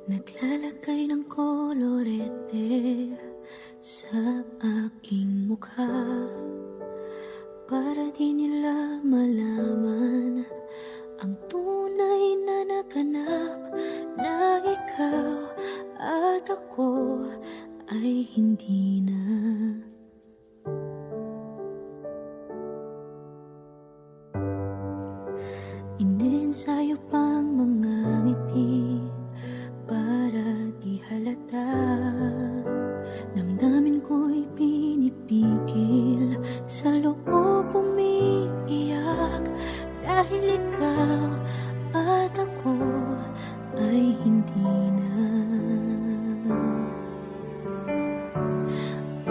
Naglalagay ng kolorete sa aking mukha para di nila malaman ang tunay na naganap, na ikaw at ako ay hindi na. Iniensayo pang mga ngiti para di halata. Damdamin ko'y pinipigil, sa loob umiiyak, dahil ikaw at ako ay hindi na.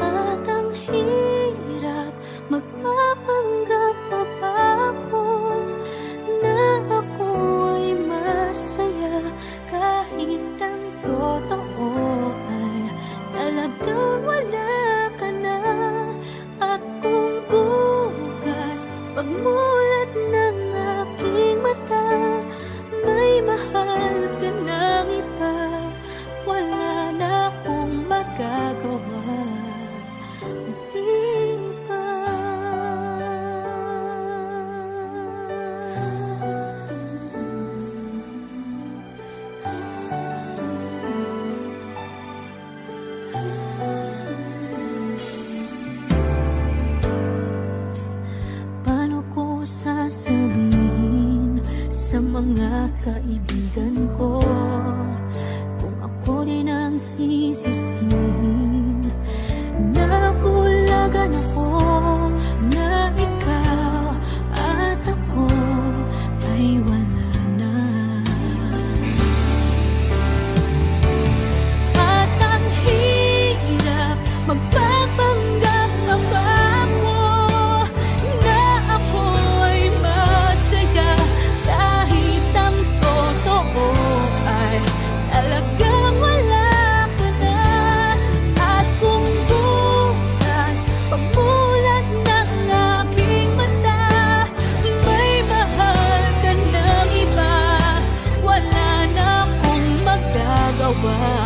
At ang hirap, magpapanggap pa ba ako na ako ay masaya, kahit ang totoo ay talagang wala ka na. At kung bukas pagmulat ng aking mata, may mahal ka ng iba, wala na akong magagawa. Paano ko sasabihin sa mga kaibigan ko kung ako din ang sisisihin? Nabulagan ako na ikaw at ako ay wala na. At ang hirap, magpapanggap pa ba ako na ako ay masaya, kahit ang totoo ay talagang wala ka na. At kung bukas pagmulat ng aking mata, may mahal ka ng iba, wala na akong magagawa.